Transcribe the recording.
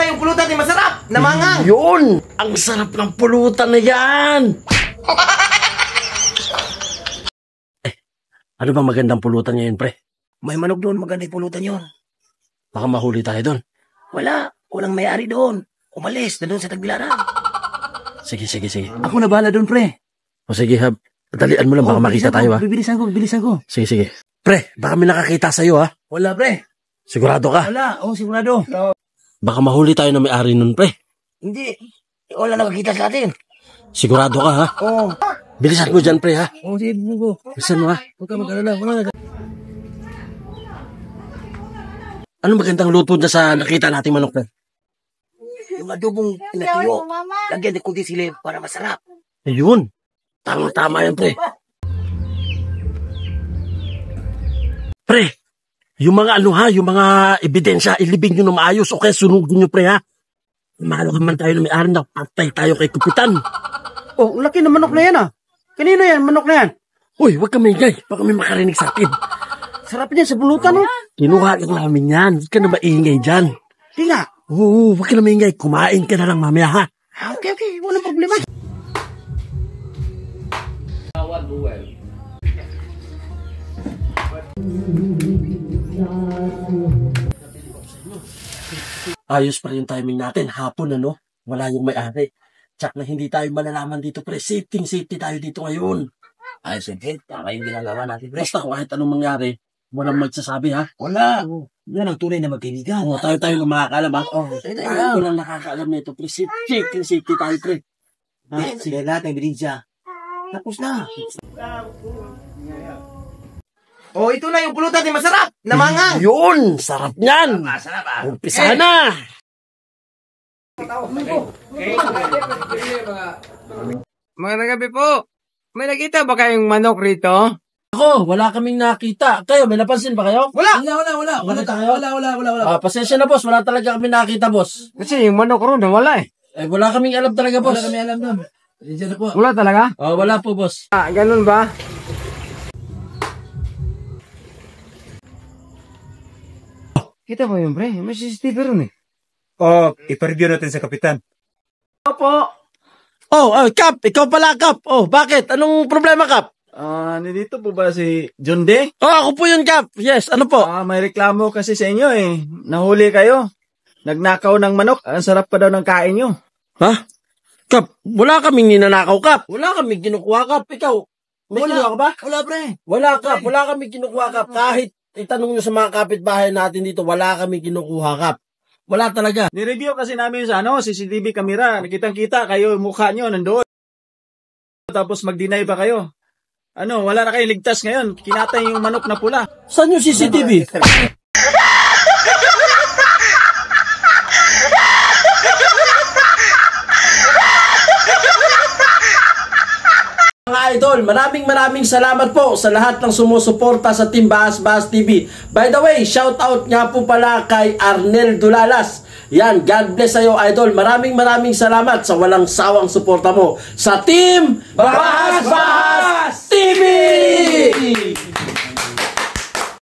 na yung pulutan ni masarap na mangang. Yun! Ang sarap ng pulutan na yan! Ano ba magandang pulutan ngayon, pre? May manok doon, maganda yung pulutan yun. Baka mahuli tayo doon. Walang may-ari doon. Umalis na doon sa Tagbilaran. Sige. Ako na bahala doon, pre. O sige, Hab. Dalian mo lang, baka makita tayo, ha? Bibilisan ko. Sige. Pre, baka may nakakita sa'yo, ha? Wala, pre. Sigurado ka? Wala, sigurado. Baka mahuli tayo na may-ari nun, pre. Hindi. Wala nakakita sa atin. Sigurado ka, ha? Oo. Bilisan mo dyan, pre, ha? Sige, bugo. Bilisan mo, ha? Huwag ka mag-alala. Anong magandang luto dyan sa nakita nating manok, pre? Yung adobong pinatuyo. Lagyan ng kunti sili para masarap. Ayun. Tama yan, pre. Pre, yung mga yung mga ebidensya, ilibing nyo na maayos o kaya sunugin nyo, pre, ha? Mahalo man tayo na may-ari na patay tayo kay Kapitan. Oh, laki na manok na yan, ah. Kanino yan, manok na yan? Uy, huwag ka maingay. Baka may makarinig sa atin. Sarap niyan sa pulutan, oh. Kinuha lang namin yan. Huwag ka na maingay dyan. Di nga. Oo, huwag ka na maingay. Kumain ka na lang mamaya, ha? Okay. Walang problema. Ayos pa rin yung timing natin. Hapon, ano? Wala yung may-ari. Tsak na hindi tayo malalaman dito, pre. Safety tayo dito ngayon. Ayos, tama yung ginagawa natin, pre. Basta kung kahit anong mangyari, walang magsasabi, ha? Wala. Yan ang tunay na magkaibigan. Oo, tayo lang makakaalam, ha? Oo, tayo lang. Tayo lang nakakaalam nito, pre. Safety tayo, pre. Sige lahat ng ebidensya. Tapos na. Oh, ito na yung pulutan ni masarap na mangang. Yun! Sarap niyan! Masarap, ah. Umpisa na! Magandang gabi po. May nakita ba kayong manok rito? Ako, wala kaming nakita. Kayo, may napansin ba kayo? Wala. Wala tayo? Wala. Pasensya na, boss. Wala talaga kami nakita, boss. Kasi yung manok ron nawala eh. Wala kaming alam talaga, boss. Wala kami alam doon. Diyan na po. Wala talaga? Wala po, boss. Ganun ba? Kita mo yun, pre? May CCTV ron eh. Ipa-review natin sa kapitan. Opo. Kap. Ikaw pala, Kap. Bakit? Anong problema, Kap? Nandito po ba si John D? Ako po yun, Kap. Yes, ano po? May reklamo kasi sa inyo eh. Nahuli kayo. Nagnakaw ng manok. Ang sarap pa daw ng kain nyo. Ha? Kap, wala kaming ninanakaw, Kap. Wala kaming kinukuha, Kap. Ikaw, may kinuha ka ba? Wala, pre. Wala, Kap. Wala kaming kinukuha, Kap. Kahit itanong nyo sa mga kapitbahay natin dito, wala kaming kinukuha, Kap. Wala talaga. Nireview kasi namin sa CCTV camera. Nakitang-kita kayo, mukha nyo nandoon. Tapos mag-deny pa kayo. Wala na kayong ligtas ngayon. Kinatay yung manok na pula. Saan yung CCTV? Mga idol, maraming salamat po sa lahat ng sumusuporta sa Team Bahas TV. By the way, shout out nga po pala kay Arnel Dulalas. Yan, God bless sa'yo, idol. Maraming salamat sa walang sawang suporta mo sa Team Bahas TV!